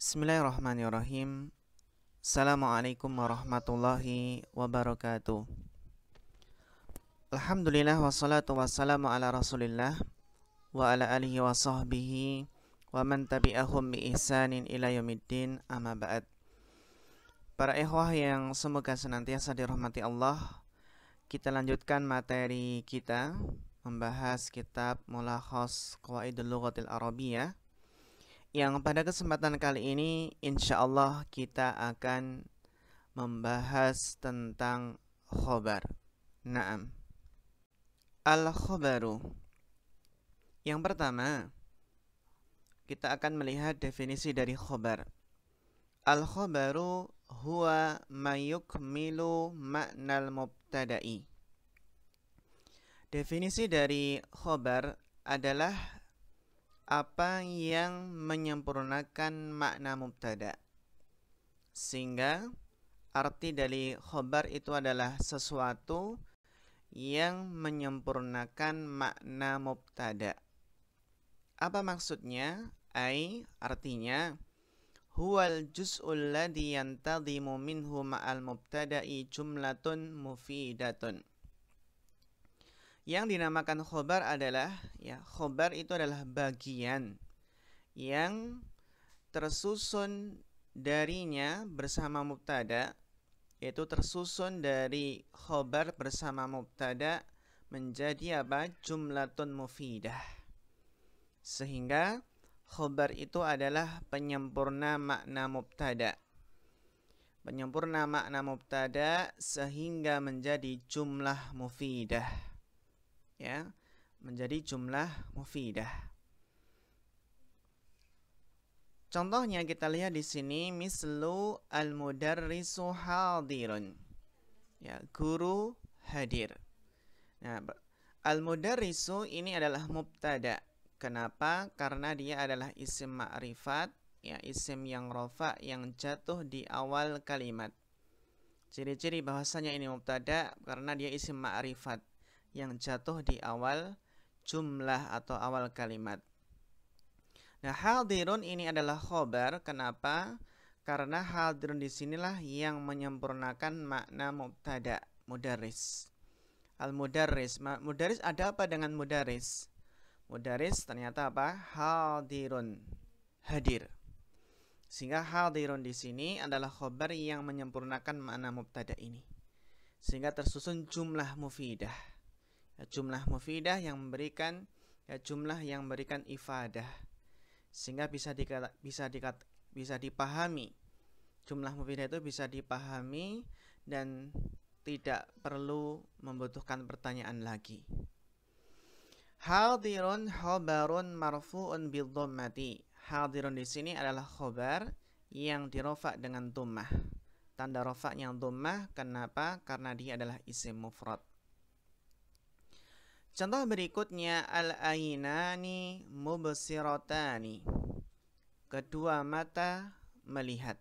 Bismillahirrahmanirrahim. Assalamualaikum warahmatullahi wabarakatuh. Alhamdulillah wassalatu wassalamu ala rasulillah wa ala alihi wa sahbihi wa man tabi'ahum bi ihsanin ila yaumiddin, amma ba'd. Para ikhwah yang semoga senantiasa dirahmati Allah, kita lanjutkan materi kita membahas kitab Mulakhas Qawaidul Lughatil Arabiyyah, yang pada kesempatan kali ini insyaallah kita akan membahas tentang khobar. Naam. Al-khobaru. Yang pertama, kita akan melihat definisi dari khobar. Al-khobaru huwa ma yukmilu ma'nal mubtada'i. Definisi dari khobar adalah apa yang menyempurnakan makna mubtada, sehingga arti dari khobar itu adalah sesuatu yang menyempurnakan makna mubtada. Apa maksudnya? Artinya huwal juz'ul ladzi yantadhimu minhu ma'al mubtada'i jumlatun mufidatun. Yang dinamakan khobar adalah, khobar itu adalah bagian yang tersusun darinya bersama mubtada, yaitu tersusun dari khobar bersama mubtada menjadi apa? Jumlatun mufidah. Sehingga khobar itu adalah penyempurna makna mubtada. Penyempurna makna mubtada sehingga menjadi jumlah mufidah. Menjadi jumlah mufidah. Contohnya kita lihat di sini, mislu al-mudarrisu hadirun. Guru hadir. Nah, al-mudarrisu ini adalah mubtada. Kenapa? Karena dia adalah isim ma'rifat, isim yang rafa yang jatuh di awal kalimat. Ciri-ciri bahwasanya ini mubtada karena dia isim ma'rifat yang jatuh di awal jumlah atau awal kalimat. Nah, hadirun ini adalah khobar. Kenapa? Karena hadirun di sinilah yang menyempurnakan makna mubtada, mudarris. Al-mudarris. Mudarris ada apa dengan mudarris? Mudarris ternyata apa? Hadirun, hadir. Sehingga hadirun di sini adalah khobar yang menyempurnakan makna mubtada ini. Sehingga tersusun jumlah mufidah. Jumlah mufidah yang memberikan jumlah yang memberikan ifadah, sehingga bisa dipahami. Jumlah mufidah itu bisa dipahami dan tidak perlu membutuhkan pertanyaan lagi. Hadirun khobarun marfu'un bil dhammati. Hadirun di sini adalah khobar yang dirofa dengan dhammah. Tanda rofa'nya dhammah. Kenapa? Karena dia adalah isim mufrad. Contoh berikutnya, al-ainani mubsiratani. Kedua mata melihat.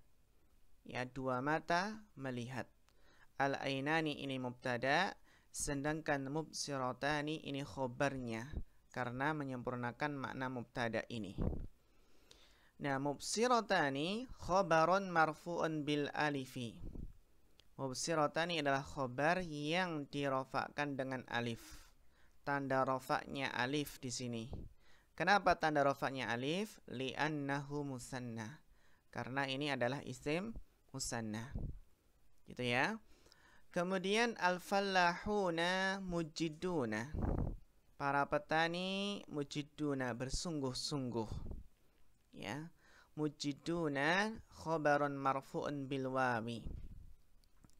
Dua mata melihat. Al-ainani ini mubtada, sedangkan mubsiratani ini khobarnya karena menyempurnakan makna mubtada ini. Nah, mubsiratani khobarun marfu'un bil alifi. Mubsiratani adalah khobar yang dirofakkan dengan alif. Tanda rofaknya alif di sini. Kenapa tanda rofaknya alif? Li'annahu musanna. Karena ini adalah isim musanna. Gitu ya. Kemudian al-fallahuna mujiduna. Para petani mujiduna, bersungguh-sungguh. Mujiduna khobarun marfu'un bil wawi.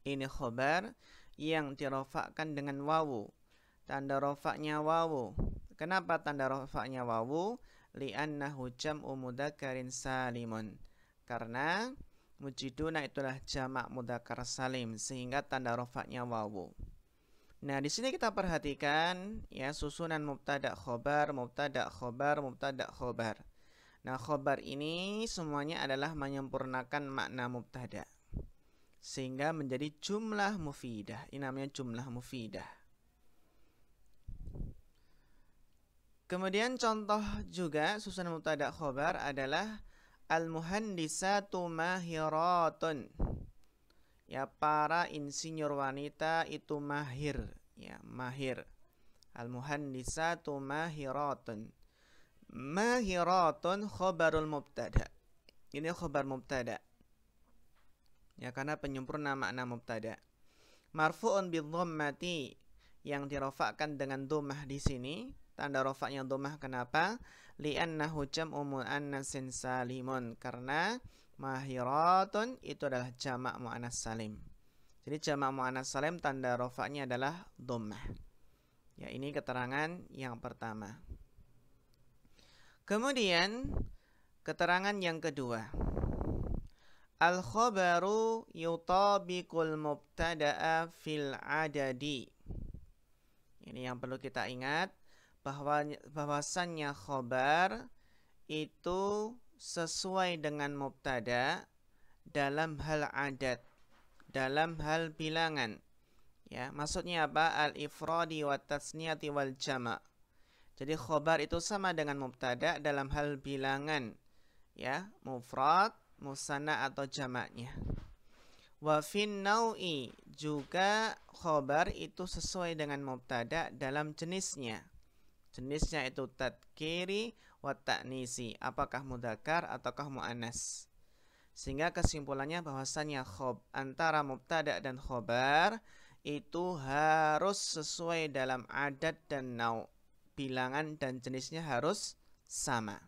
Ini khobar yang dirofakkan dengan wawu. Tanda rofaknya wawu. Kenapa tanda rofaknya wawu? Li'annahu jam'u mudzakarin salimun. Karena mujiduna itulah jamak mudzakkar salim, sehingga tanda rofaknya wawu. Nah, di sini kita perhatikan susunan mubtada khobar, mubtada khobar, mubtada khobar. Nah, khobar ini semuanya adalah menyempurnakan makna mubtada, sehingga menjadi jumlah mufidah. Ini namanya jumlah mufidah. Kemudian contoh juga susunan mubtada khobar adalah Al-muhandisatu mahiratun. Ya, para insinyur wanita itu mahir, ya, mahir. Al-muhandisatu mahiratun. Mahiratun khobarul mubtada. Ini khobar mubtada. Ya, karena penyempurna makna mubtada. Marfu'un bidhammati, yang dirofakkan dengan dhammah di sini. Tanda rofaknya dhammah kenapa? Li'annahu jam'u muannatsin salimun, karena mahiratun itu adalah jamak muannas salim. Jadi jamak muannas salim tanda rofaknya adalah dhammah. Ya, ini keterangan yang pertama. Kemudian keterangan yang kedua. Al-khabaru yutabiqul mubtada'a fil adadi. Ini yang perlu kita ingat, bahwasannya khabar itu sesuai dengan mubtada dalam hal adat, dalam hal bilangan. Ya, maksudnya apa? Al-ifradi wa tasniyati wal jama'. Jadi khabar itu sama dengan mubtada dalam hal bilangan, ya, mufrad, musanna atau jamaknya. Wa fin nau'i, juga khabar itu sesuai dengan mubtada dalam jenisnya. Jenisnya itu tadkiri wa ta'nisi, apakah mudzakkar ataukah muannas. Sehingga kesimpulannya bahwasannya antara mubtada dan khabar itu harus sesuai dalam adat dan nau', bilangan dan jenisnya harus sama.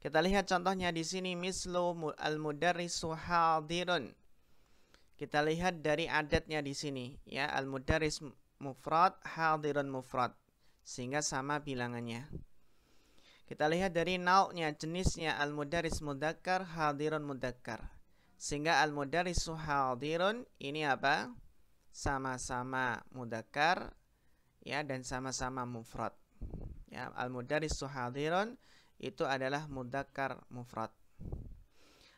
Kita lihat contohnya di sini, mislu al-mudarrisu hadirun. Kita lihat dari adatnya di sini, ya, al-mudarris mufrad, hadirun mufrad, sehingga sama bilangannya. Kita lihat dari nau'nya, jenisnya, al-mudarris mudzakkar, hadirun mudzakkar, sehingga al-mudarrisu hadirun ini apa? Sama-sama mudzakkar, ya, dan sama-sama mufrad. Ya, al-mudarrisu hadirun itu adalah mudzakkar mufrad.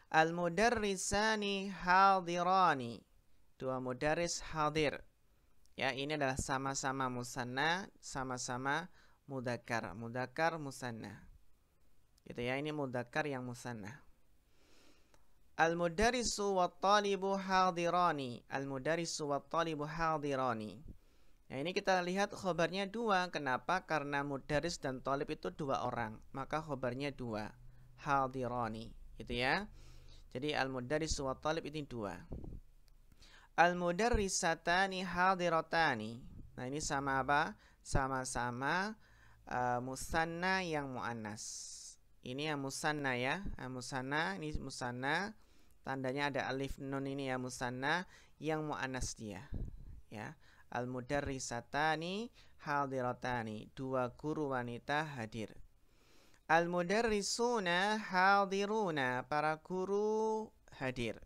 Al-mudarrisani hadirani, dua mudarris hadir. Ya, ini adalah sama-sama musanna, sama-sama mudzakkar, mudzakkar musanna. Gitu ya, ini mudzakkar yang musanna. Al-mudarrisu wat talibu hadirani, al-mudarrisu wat talibu hadirani. Nah, ini kita lihat khobarnya dua. Kenapa? Karena mudarris dan talib itu dua orang, maka khobarnya dua, hadirani, gitu ya. Jadi al-mudarris wa talib ini dua. Al-mudarrisatani hadiratani. Nah, ini sama apa? Sama-sama musanna yang muannas. Ini yang musanna, ya. Musanna, ini musanna. Tandanya ada alif nun, ini ya musanna yang muannas dia. Ya. Al-mudarrisatani hadiratani, dua guru wanita hadir. Al-mudarrisuna hadiruna, para guru hadir.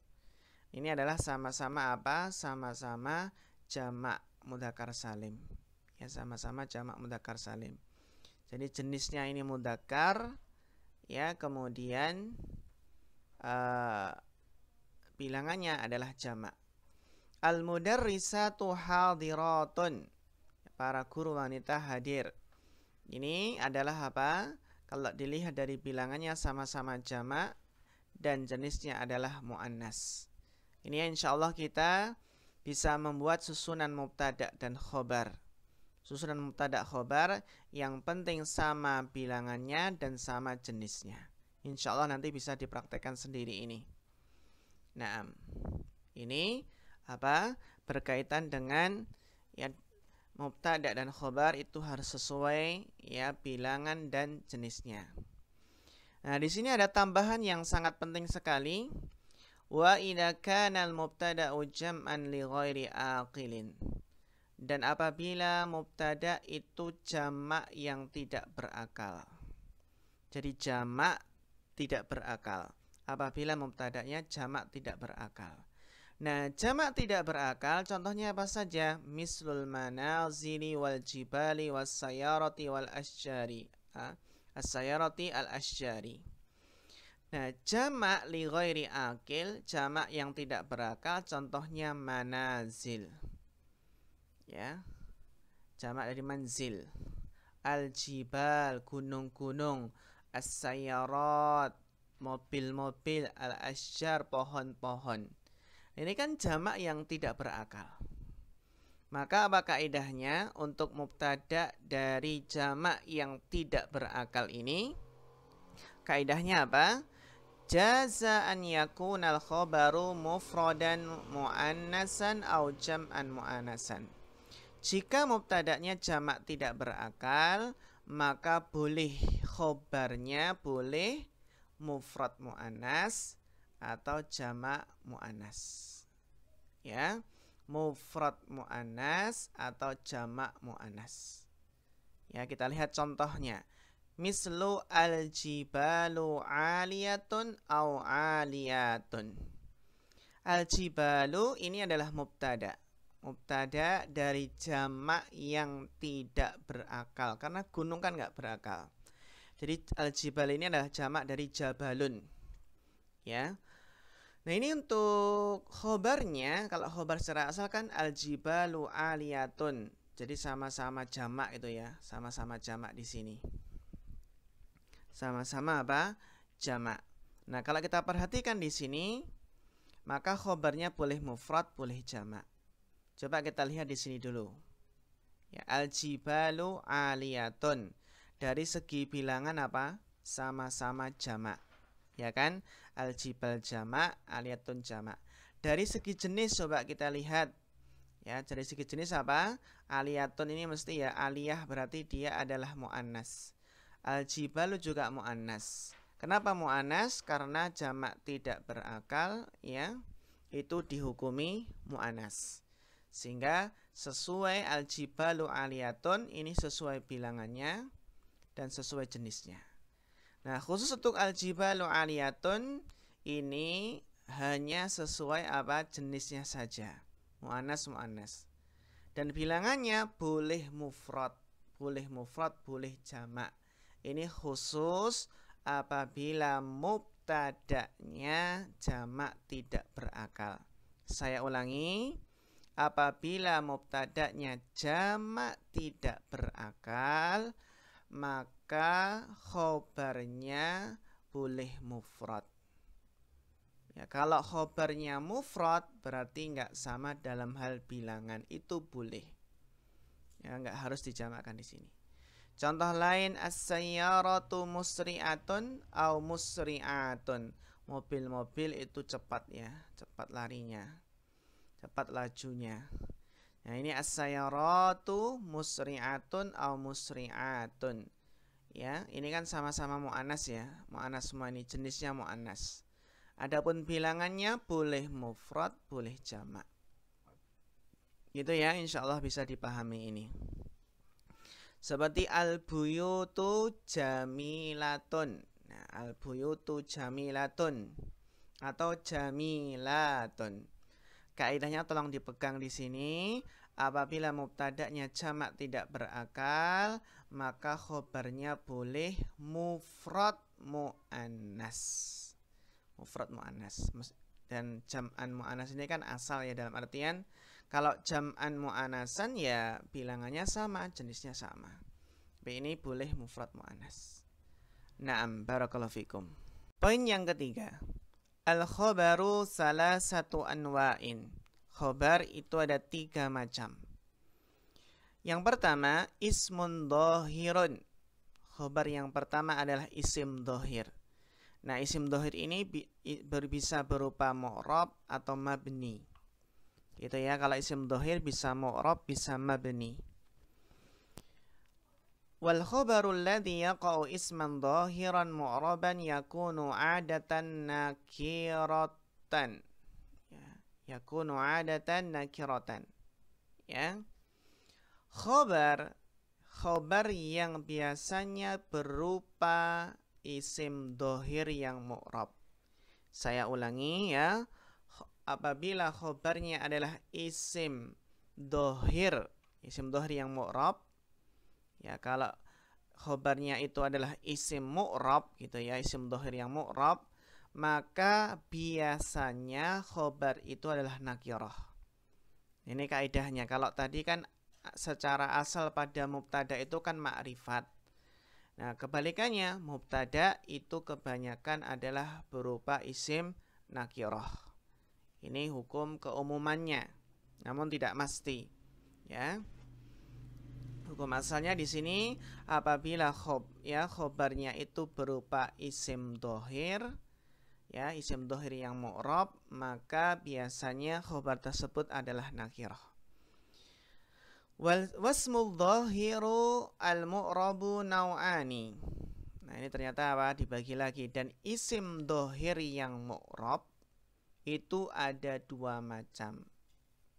Ini adalah sama-sama apa? Sama-sama jamak mudzakkar salim. Ya, sama-sama jamak mudzakkar salim. Jadi jenisnya ini mudzakkar, ya, kemudian bilangannya adalah jamak. Al-mudarrisatu hadiratun, para guru wanita hadir. Ini adalah apa? Kalau dilihat dari bilangannya sama-sama jamak dan jenisnya adalah muannas. Ini insyaallah kita bisa membuat susunan mubtada dan khobar. Susunan mubtada khobar yang penting sama bilangannya dan sama jenisnya. Insyaallah nanti bisa dipraktekkan sendiri ini. Nah, ini apa? Berkaitan dengan, ya, mubtada dan khobar itu harus sesuai, ya, bilangan dan jenisnya. Nah, di sini ada tambahan yang sangat penting sekali. Wa idza kana al-mubtada'u jam'an li ghairi aqilin. Dan apabila mubtada itu jamak yang tidak berakal. Jadi jamak tidak berakal. Apabila mubtada'nya jamak tidak berakal. Nah, jamak tidak berakal contohnya apa saja? Mislul manazili wal jibali was sayarati wal asyari. As-sayarati al asyari. Nah, jamak li ghairi akil, jamak yang tidak berakal, contohnya manazil. Ya. Jamak dari manzil. Al jibal, gunung-gunung. As-sayarat, mobil-mobil, al-asyjar, pohon-pohon. Ini kan jamak yang tidak berakal. Maka apa kaidahnya untuk mubtada dari jamak yang tidak berakal ini? Kaidahnya apa? Jaza an yakunal khobaru mufradan muannasan au jam'an muannasan. Jika mubtada'nya jamak tidak berakal, maka boleh khobarnya boleh mufrad muannas atau jamak muannas. Ya, mufrad muannas atau jamak muannas. Ya, kita lihat contohnya. Mislu al-jibalu aliyatun au aliyatun. Al-jibalu ini adalah mubtada. Mubtada dari jamak yang tidak berakal. Karena gunung kan nggak berakal. Jadi al-jibal ini adalah jamak dari jabalun. Ya. Nah ini untuk khobarnya. Kalau khobar secara asal kan al-jibalu aliyatun. Jadi sama-sama jamak itu ya. Sama-sama jamak di sini. Sama-sama apa? Jamak. Nah, kalau kita perhatikan di sini, maka khobarnya boleh mufrad, boleh jamak. Coba kita lihat di sini dulu. Ya, al-jibalu aliyatun. Dari segi bilangan apa? Sama-sama jamak. Ya kan? Al-jibal jamak, aliyatun jamak. Dari segi jenis coba kita lihat. Ya, dari segi jenis apa? Aliyatun ini mesti ya aliyah, berarti dia adalah muannas. Al-jibalu juga mu'annas. Kenapa mu'annas? Karena jamak tidak berakal, ya, itu dihukumi mu'annas. Sehingga sesuai al-jibalu aliyatun, ini sesuai bilangannya dan sesuai jenisnya. Nah, khusus untuk al-jibalu aliyatun, ini hanya sesuai apa jenisnya saja. Mu'annas. Dan bilangannya boleh mufrad, boleh jamak. Ini khusus apabila mubtada'nya jamak tidak berakal. Saya ulangi, apabila mubtada'nya jamak tidak berakal, maka khobarnya boleh mufrad. Ya, kalau khobarnya mufrad berarti nggak sama dalam hal bilangan, itu boleh. Ya, nggak harus dijamakkan di sini. Contoh lain, as-sayyaratu musri'atun au musri'atun. Mobil-mobil itu cepat ya, cepat larinya, cepat lajunya. Nah, ini as-sayyaratu musri'atun au musri'atun. Ya, ini kan sama-sama mu'annas ya. Mu'annas semua ini, jenisnya mu'annas. Adapun bilangannya boleh mufrad, boleh jamak. Gitu ya, insyaallah bisa dipahami ini. Seperti al-buyutu jamilatun. Nah, al-buyutu jamilatun atau jamilatun. Kaidahnya tolong dipegang di sini. Apabila mubtada'nya jamak tidak berakal, maka khobarnya boleh mufrad muannas. Mufrad muannas. Dan jam'an muannas ini kan asal ya, dalam artian kalau jam'an mu'anasan ya bilangannya sama, jenisnya sama. Tapi ini boleh mufrad mu'anas. Naam, barakallahu fikum. Poin yang ketiga. Al-khobaru salasatu anwa'in. Khobar itu ada 3 macam. Yang pertama, ismun dhahirun. Khobar yang pertama adalah isim dhahir. Nah, isim dhahir ini bisa berupa mu'rab atau mabni. Itu ya, kalau isim dhahir bisa mu'rab, bisa mabni. Wal khabaru alladhi yaqa'u isman dhahiran mu'raban yakunu 'adatan nakiratan. Ya, yakunu 'adatan nakiratan. Ya. Khabar yang biasanya berupa isim dhahir yang mu'rab. Saya ulangi ya. Apabila khobarnya adalah isim dhahir yang mu'rab, ya, kalau khobarnya itu adalah isim mu'rab gitu ya, isim dhahir yang mu'rab, maka biasanya khobar itu adalah nakirah. Ini kaidahnya. Kalau tadi kan secara asal pada mubtada itu kan ma'rifat. Nah, kebalikannya mubtada itu kebanyakan adalah berupa isim nakirah. Ini hukum keumumannya, namun tidak mesti, ya. Hukum asalnya di sini apabila khobarnya itu berupa isim dohir, ya, isim dohir yang mu'rab, maka biasanya khobar tersebut adalah nakirah. Wasmul dhahiru al-mu'rabu naw'ani. Nah, ini ternyata apa? Dibagi lagi. Dan isim dohir yang mu'rab itu ada dua macam.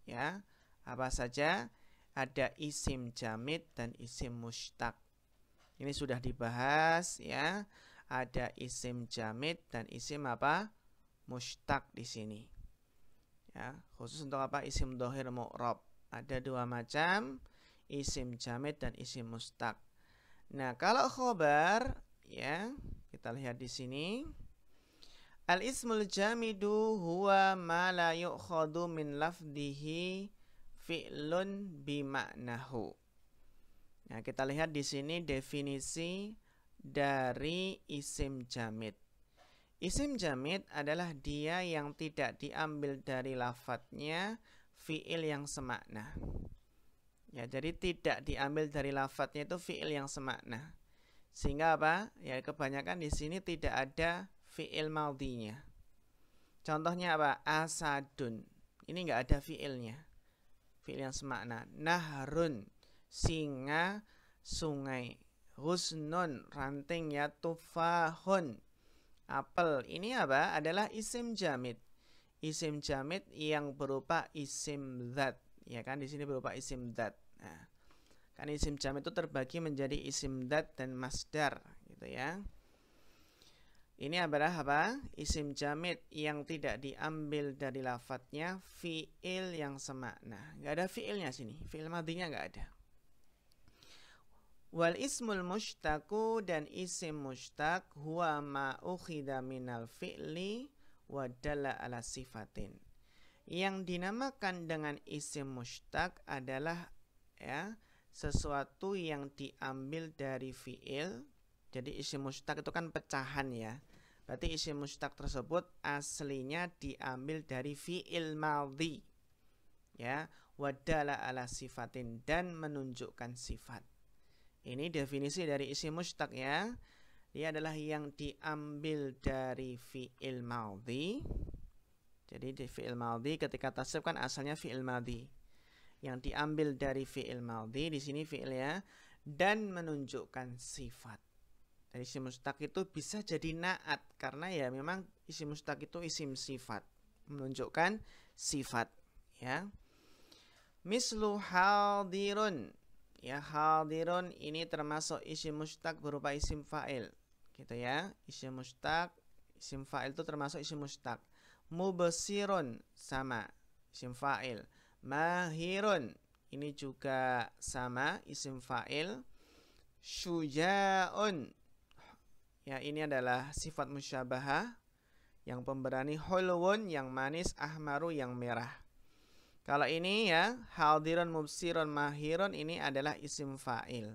Ya, apa saja? Ada isim jamid dan isim mushtaq. Ini sudah dibahas, ya. Ada isim jamid dan isim apa? Mushtaq di sini. Ya, khusus untuk apa? Isim dohir mu'rab. Ada dua macam, isim jamid dan isim mushtaq. Nah, kalau khobar, ya, kita lihat di sini. Al-ismul jamidu huwa ma la yu'khadu min lafdihi fi'lun bima'nahu. Nah, kita lihat di sini definisi dari isim jamid. Isim jamid adalah dia yang tidak diambil dari lafadznya fi'il yang semakna. Ya, jadi tidak diambil dari lafadznya itu fi'il yang semakna. Sehingga apa? Ya, kebanyakan di sini tidak ada fi'il madhinya. Contohnya apa? Asadun. Ini enggak ada fi'ilnya. Fi'il yang semakna. Nahrun, singa, sungai. Husnun, ranting, ya. Tufahun, apel. Ini apa? Adalah isim jamid. Isim jamid yang berupa isim zat. Ya kan, di sini berupa isim zat. Nah, kan isim jamid itu terbagi menjadi isim zat dan masdar, gitu ya. Ini adalah apa? Isim jamid yang tidak diambil dari lafadznya fi'il yang semakna. Nggak ada fi'ilnya sini. Fi'il madhinya nggak ada. Wal ismul mushtaqu, dan isim mushtaq huwa ma ukhida minal fi'li wa dalla ala sifatin. Yang dinamakan dengan isim mushtaq adalah, ya, sesuatu yang diambil dari fi'il. Jadi isim mushtaq itu kan pecahan, ya. Berarti isim mushtaq tersebut aslinya diambil dari fi'il madhi, ya, wadala ala sifatin, dan menunjukkan sifat. Ini definisi dari isim mushtaq, ya. Dia adalah yang diambil dari fi'il madhi. Jadi di fi'il madhi ketika tasrif kan asalnya fi'il madhi. Yang diambil dari fi'il madhi di sini fi'il, ya, dan menunjukkan sifat. Dari isim mushtaq itu bisa jadi na'at, karena ya memang isim mushtaq itu isim sifat, menunjukkan sifat, ya. Mislu hadirun, ya, hadirun ini termasuk isim mushtaq berupa isim fa'il, gitu ya. Isim mushtaq, isim fa'il itu termasuk isim mushtaq. Mubsirun sama isim fa'il. Mahirun ini juga sama isim fa'il. Syuja'un, ya, ini adalah sifat musyabahah yang pemberani. Hulwun yang manis, ahmaru yang merah. Kalau ini, ya, hadirun, mubsirun, mahirun, ini adalah isim fa'il.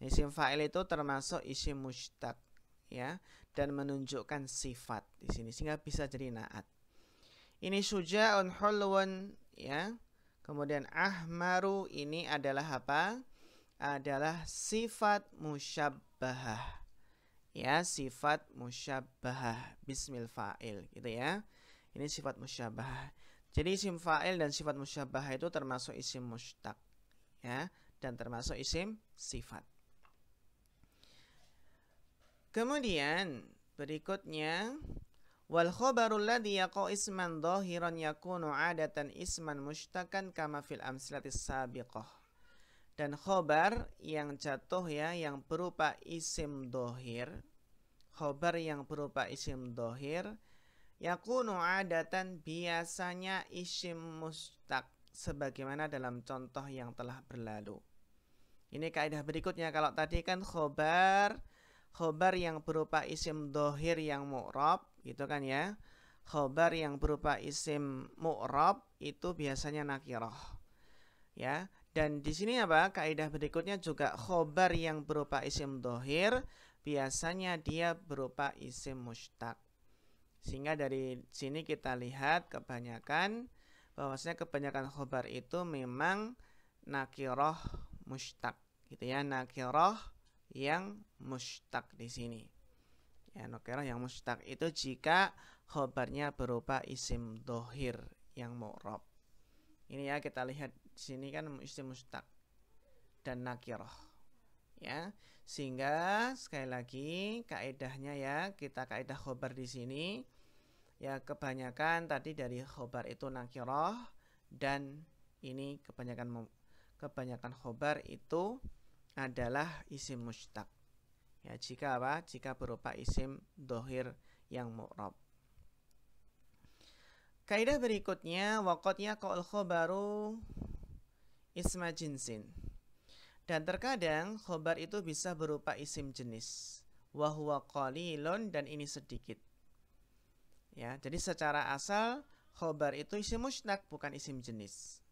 Isim fa'il itu termasuk isim mushtaq, ya, dan menunjukkan sifat di sini sehingga bisa jadi na'at. Ini syuja'un, hulwun, ya. Kemudian ahmaru ini adalah apa? Adalah sifat musyabbahah. Ya, sifat musyabbahah bismil fa'il, gitu ya. Ini sifat musyabbahah. Jadi isim fa'il dan sifat musyabbahah itu termasuk isim mushtaq, ya, dan termasuk isim sifat. Kemudian berikutnya, wal khabarul ladzi yaqau isman dhahiran yakunu 'adatan isman mushtaqan kama fil amsilatis sabiqah. Dan khobar yang jatuh, ya, yang berupa isim dohir, khobar yang berupa isim dohir, yakunu adatan biasanya isim mushtaq, sebagaimana dalam contoh yang telah berlalu. Ini kaidah berikutnya. Kalau tadi kan khobar yang berupa isim dohir yang mu'rab, gitu kan, ya. Khobar yang berupa isim mu'rab itu biasanya nakirah, ya. Dan di sini apa? Kaidah berikutnya juga khobar yang berupa isim dhohir biasanya dia berupa isim mushtaq. Sehingga dari sini kita lihat bahwasanya kebanyakan khobar itu memang nakiroh mushtaq, gitu ya, nakiroh yang mushtaq di sini. Ya, nakiroh yang mushtaq itu jika khobarnya berupa isim dhohir yang mu'rab. Ini ya, kita lihat di sini kan isim mushtaq dan nakiroh. Ya, sehingga sekali lagi kaidahnya ya, kita kaidah khobar di sini ya, kebanyakan tadi dari khobar itu nakiroh, dan ini kebanyakan khobar itu adalah isim mushtaq. Ya, jika apa? Jika berupa isim dhohir yang mu'rab. Kaidah berikutnya waqad yaqa'ul khobaru isma jinsin. Dan terkadang khobar itu bisa berupa isim jenis. Wa huwa qalilun, dan ini sedikit. Ya, jadi secara asal khobar itu isim mushtaq bukan isim jenis.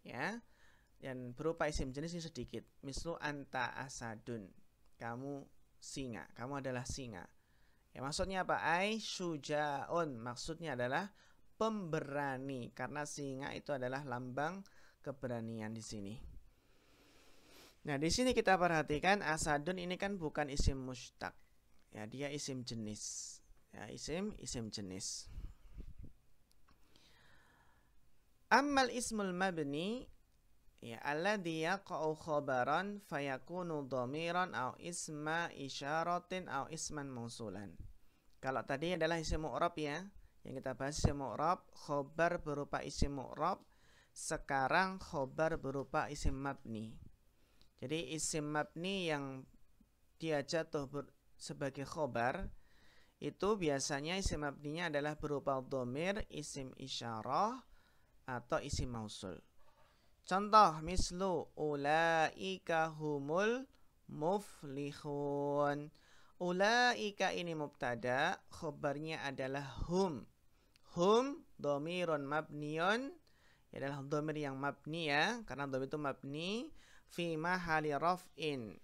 Ya. Dan berupa isim jenis ini sedikit. Mislu anta asadun. Kamu singa, kamu adalah singa. Ya, maksudnya apa? Ai syuja'un, maksudnya adalah pemberani, karena singa itu adalah lambang keberanian di sini. Nah, di sini kita perhatikan asadun ini kan bukan isim mushtaq. Ya, dia isim jenis. Ya, isim jenis. Ammal ismul mabni ya alladhi yaqa'u khabaran fayakunu dhamiran au isma isyaratin au isman mausulan. Kalau tadi adalah isim mu'rab ya, yang kita bahas isim mu'rab, khobar berupa isim mu'rab. Sekarang khobar berupa isim mabni. Jadi isim mabni yang dia jatuh sebagai khobar itu biasanya isim mabninya adalah berupa dhamir, isim isyarah, atau isim mausul. Contoh mislu ulaika humul muflihun. Ulaika ini mubtada, khobarnya adalah hum. Hum dhamirun mabniyun, adalah dhamir yang mabni ya, karena dhamir itu mabni fi mahali raf'in.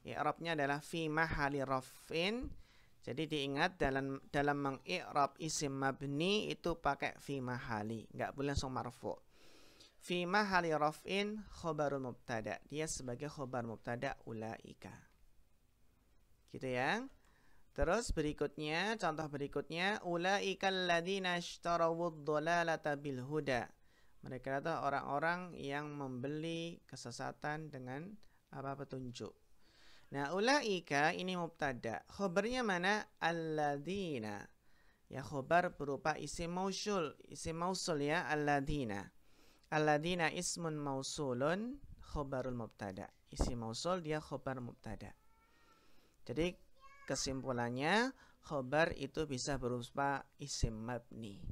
I'rabnya adalah fi mahali raf'in. Jadi diingat dalam mengi'rab isim mabni itu pakai fi mahali, enggak boleh langsung marfu'. Fi mahali raf'in khobarul mubtada, dia sebagai khobar mubtada ulaika. Gitu ya. Terus berikutnya, contoh berikutnya, ulaika alladzina ishtarawud dhalalata bil huda. Mereka adalah orang-orang yang membeli kesesatan dengan petunjuk. Nah, ulaika ini mubtada. Khobarnya mana? Alladzina. Ya, khobar berupa isim mausul. Isim mausul ya, alladzina. Alladzina ismun mausulun khobarul mubtada. Isim mausul dia khobar mubtada. Jadi kesimpulannya khobar itu bisa berupa isim mabni.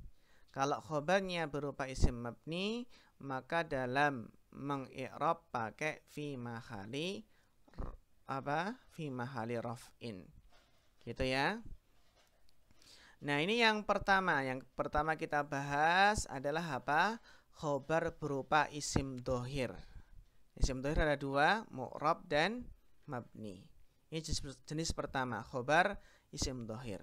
Kalau khobarnya berupa isim mabni, maka dalam mengi'rab pakai fi mahali raf'in. Gitu ya. Nah, ini yang pertama. Yang pertama kita bahas adalah apa? Khobar berupa isim dhohir. Isim dhohir ada dua, mu'rab dan mabni. Ini jenis pertama, khobar isim dhohir.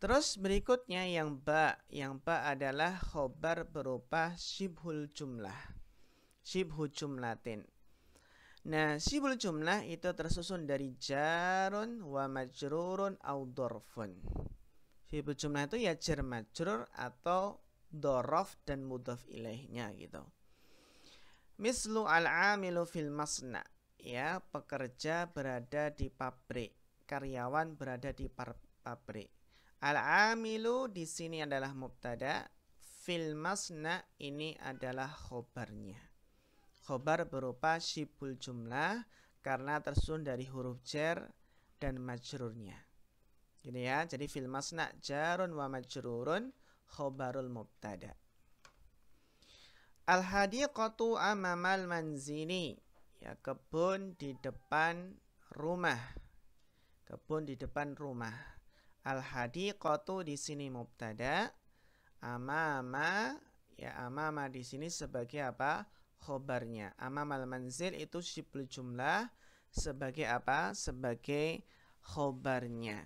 Terus berikutnya yang ba. Yang ba adalah khobar berupa syibhul jumlah. Syibhu jumlatin. Nah, syibhul jumlah itu tersusun dari jarun wa majrurun au dorfun. Syibhul jumlah itu ya jar majrur atau dorof dan mudhaf ilaihnya gitu. Mislu al-amilu fil masna. Ya, pekerja berada di pabrik, karyawan berada di pabrik. Al-amilu di sini adalah mubtada, fil masna ini adalah khobarnya. Khobar berupa syibhul jumlah karena tersusun dari huruf jar dan majrurnya. Gini ya, jadi fil masna jarun wa majrurun khobarul mubtada. Al-hadiqatu amamal manzili. Ya, kebun di depan rumah. Kebun di depan rumah. Al-hadiqatu di sini mubtada. Amama, ya amama di sini sebagai apa? khobarnya. Amamal manzil itu syibul jumlah sebagai apa? Sebagai khobarnya.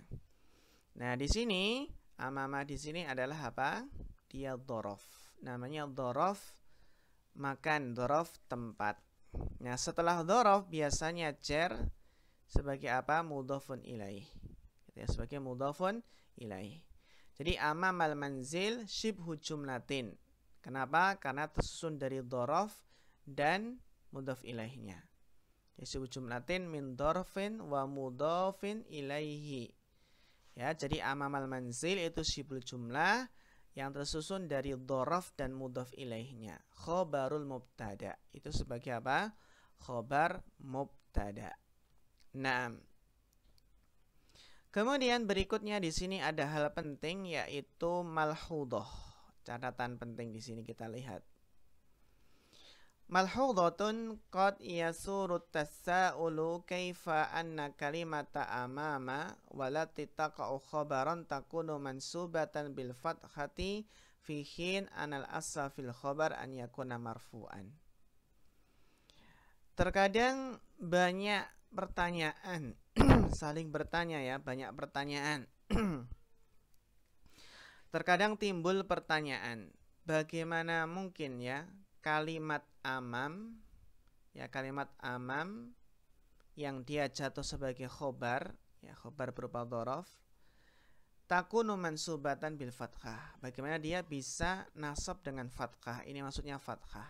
Nah, di sini amama di sini adalah apa? Dia dhorof. Namanya dhorof makan, dhorof tempat. Nah, setelah dhorof biasanya jar sebagai apa? Mudhafun ilaih. Ya, sebagai mudhafun ilaih. Jadi amamal manzil syibhu jumlatin. Kenapa? Karena tersusun dari dhorof dan mudhaf ilaihnya. Syibhu jumlatin min dhorfin wa mudhafin ilaihi. Ya, jadi amamal manzil itu syibhul jumlah yang tersusun dari dhorof dan mudhaf ilaihnya. Khobarul mubtada. Itu sebagai apa? Khobar mubtada. Nah, kemudian berikutnya di sini ada hal penting yaitu malhudhah. Catatan penting di sini kita lihat. Malhudhatun qad yasurut tasa'ulu kaifa anna kalimata amama walati taqa'u khabaran takunu mansubatan bil fathati fi hin anal asla fil khabar an yakuna marfu'an. Terkadang banyak pertanyaan saling bertanya ya, banyak pertanyaan. Terkadang timbul pertanyaan, bagaimana mungkin ya kalimat amam, ya kalimat amam yang dia jatuh sebagai khobar, ya khobar berupa dhorof, takunu mansubatan bil fathah. Bagaimana dia bisa nasab dengan fathah? Ini maksudnya fathah.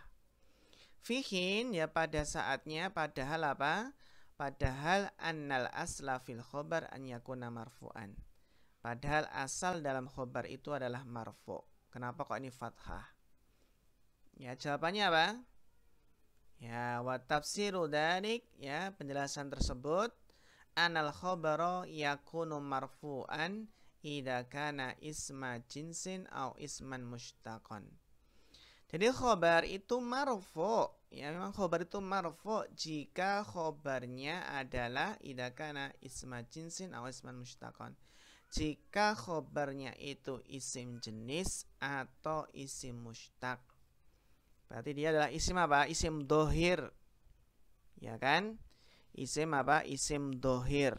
Fihin ya pada saatnya, padahal apa? Padahal annal asla fil khobar an yakuna marfu'an. Padahal asal dalam khobar itu adalah marfu'. Kenapa kok ini fathah? Ya jawabannya apa? Ya wa tafsiru dzalik, ya penjelasan tersebut anal khabara yakunu marfu'an idza kana isma jinsin au isman mushtaqan. Jadi khobar itu marfu', ya memang khobar itu marfu' jika khobarnya adalah idza kana isma jinsin au isman mushtaqan. Jika khobarnya itu isim jenis atau isim mushtaq. Berarti dia adalah isim apa? Isim dohir. Ya kan? Isim apa? Isim dohir.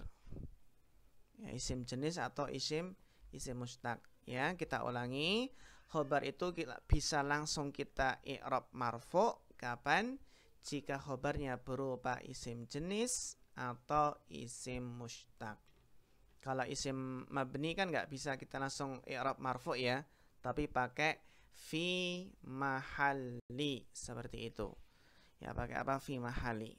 Ya, isim jenis atau isim mushtaq. Ya, kita ulangi. Khobar itu bisa langsung kita i'rab marfu' kapan? Jika khobarnya berupa isim jenis atau isim mushtaq. Kalau isim mabni kan nggak bisa kita langsung i'rab marfu' ya, tapi pakai fi mahalli seperti itu. Ya pakai apa? Fi mahalli.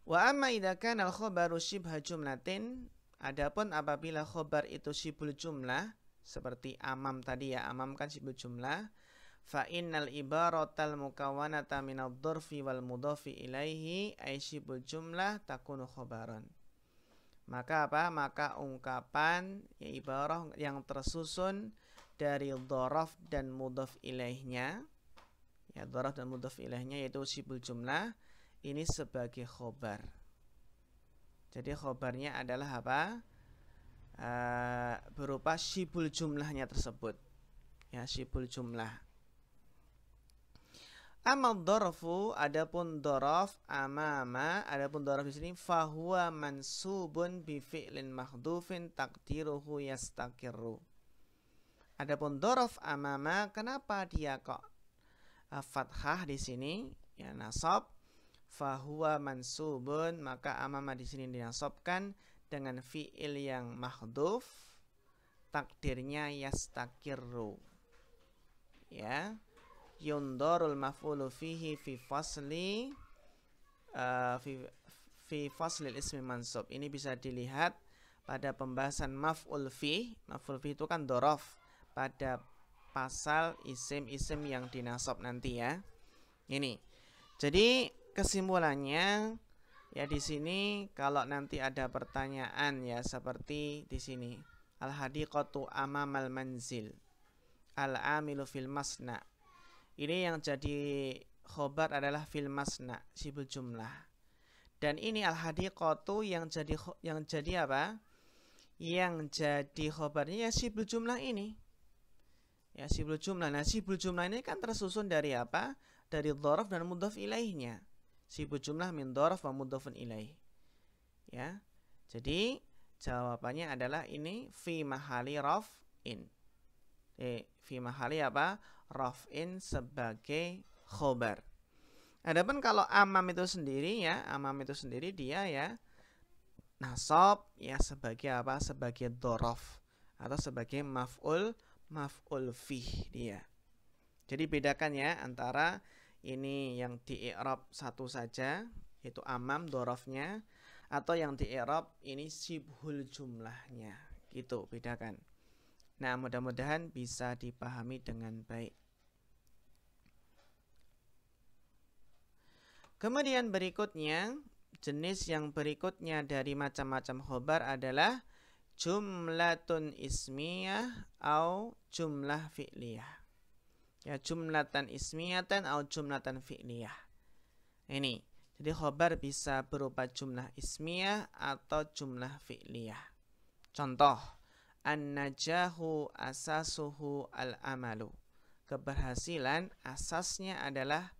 Wa amma idza kana al-khabaru shibha jumlatin, adapun apabila khabar itu shibhul jumlah seperti amam tadi ya, amam kan shibhul jumlah, fa innal ibaratal mukawwanata min ad-dhurfi wal mudhafi ilaihi ay shibhul jumlah takunu khabaran. Maka apa? Maka ungkapan ya ibarah yang tersusun dari dhorof dan mudhaf ilaihnya, ya dhorof dan mudhaf ilaihnya yaitu syibul jumlah, ini sebagai khobar. Jadi khobarnya adalah apa? Berupa syibul jumlahnya tersebut, ya syibul jumlah. Amal dhorofu, adapun dhorof amama, adapun dhorof di sini fahuwa mansubun bi fi'lin mahdhufin taqdiruhu yastaqirru. Adapun dhorof amama, kenapa dia kok fathah di sini? Ya nasab. Fahuwa mansubun, maka amama di sini dinasabkan dengan fi'il yang mahdhuf, takdirnya yastaqirru. Ya. Yundorul maf'ulu fihi fi fasli fi faslil ismi mansub. Ini bisa dilihat pada pembahasan maf'ul fi. Maf'ul fi itu kan dhorof pada pasal isim-isim yang dinasab nanti ya. Ini. Jadi kesimpulannya ya di sini kalau nanti ada pertanyaan ya seperti di sini. Al-hadiqatu amamal manzil. Al-amilu fil masna. Ini yang jadi khobar adalah fil masna, syibul jumlah. Dan ini al-hadiqatu yang jadi apa? Yang jadi khobarnya ya syibul jumlah ini. Ya syibul jumlah. Nah, syibul jumlah ini kan tersusun dari apa? dari dhorof dan mudhof ilaihnya. Sibuk jumlah min dhorof wa mudhofun ilaih. Ya. Jadi jawabannya adalah ini fi mahali raf'in. Fi mahali apa? Raf'in sebagai khobar. Adapun kalau amam itu sendiri ya, amam itu sendiri dia ya nasab ya sebagai apa? Sebagai dhorof atau sebagai maf'ul fih dia. Jadi bedakan ya antara ini yang di i'rab satu saja yaitu amam dhorofnya, atau yang di i'rab ini sibhul jumlahnya. Gitu bedakan. Nah, mudah-mudahan bisa dipahami dengan baik. Kemudian berikutnya, jenis yang berikutnya dari macam-macam khobar adalah jumlatun ismiyah atau jumlah fi'liyah. Ya, jumlatan ismiyatan atau jumlatan fi'liyah. Ini, jadi khobar bisa berupa jumlah ismiyah atau jumlah fi'liyah. Contoh, an-najahu asasuhu al-amalu. Keberhasilan asasnya adalah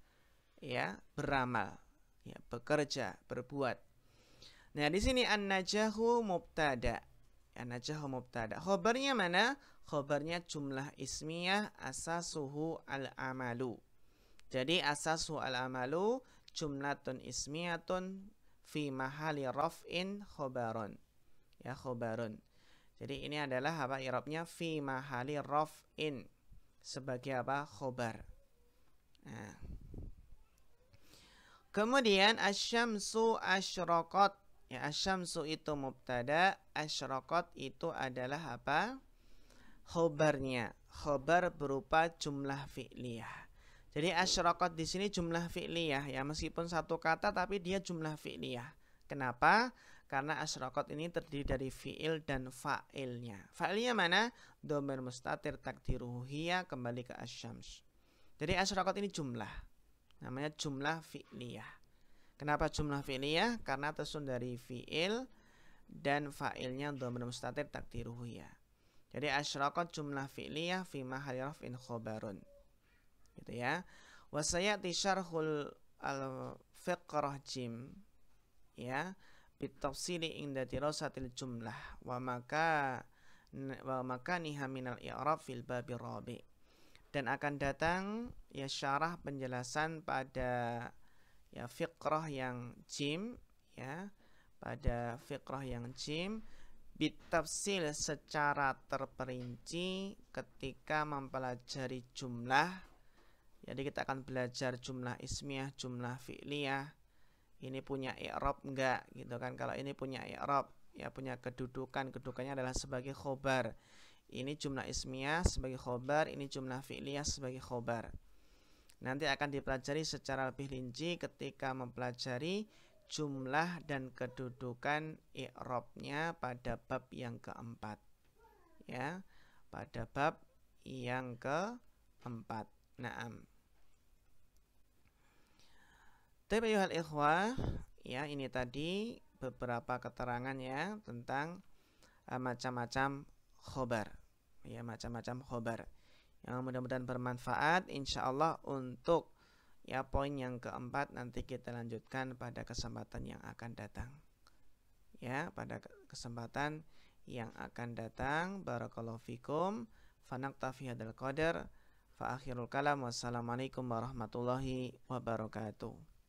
ya beramal, ya bekerja, berbuat. Nah, di sini an-najahu mubtada. An-najahu mubtada. Khobarnya mana? Khobarnya jumlah ismiyah asasuhu al-amalu. Jadi asasuhu al-amalu jumlatun ismiyatun fi mahali raf'in khobarun. Ya, khobarun. Jadi ini adalah apa i'rabnya fi mahali raf'in sebagai apa? Khobar. Nah. Kemudian asyamsu asyraqat. Ya, asyamsu itu mubtada, asyraqat itu adalah apa? Khobarnya. Khobar berupa jumlah fi'liyah. Jadi asyraqat di sini jumlah fi'liyah ya, meskipun satu kata tapi dia jumlah fi'liyah. Kenapa? Karena asyraqat ini terdiri dari fi'il dan fa'ilnya. Fa'ilnya mana? Dhamir mustatir takdiruhu hiya, kembali ke asyams. Jadi asyraqat ini jumlah. Namanya jumlah fi'liyah. Kenapa jumlah fi'liyah? Karena tersusun dari fi'il dan fa'ilnya dhamir mustatir takdiruhu hiya. Jadi asyraqat jumlah fi'liyah fi mahali raf'in khobarun. Gitu ya. Wa sayati syarhul al-fiqrah jim ya bitafsili inda dirasatil jumlah wa makaniha minal i'rab fil babi rabi. Dan akan datang ya syarah penjelasan pada ya fiqrah yang jim ya, pada fiqrah yang jim bitafsil secara terperinci ketika mempelajari jumlah. Jadi kita akan belajar jumlah ismiyah, jumlah fi'liyah. Ini punya i'rab enggak gitu kan. Kalau ini punya i'rab ya punya kedudukan, kedudukannya adalah sebagai khobar. Ini jumlah ismiyah sebagai khobar, ini jumlah fi'liyah sebagai khobar. Nanti akan dipelajari secara lebih rinci ketika mempelajari jumlah dan kedudukan i'rabnya pada bab yang keempat. Ya, pada bab yang keempat. Naam. Tapi ayuhal ikhwah, ya ini tadi beberapa keterangan ya tentang macam-macam khobar. Ya, macam-macam khobar. Yang mudah-mudahan bermanfaat insyaallah untuk ya poin yang keempat nanti kita lanjutkan pada kesempatan yang akan datang. Ya, pada kesempatan yang akan datang. Barakallahu fikum. Fanaktafi hadzal qadar. Fa akhirul kalam. Wassalamualaikum warahmatullahi wabarakatuh.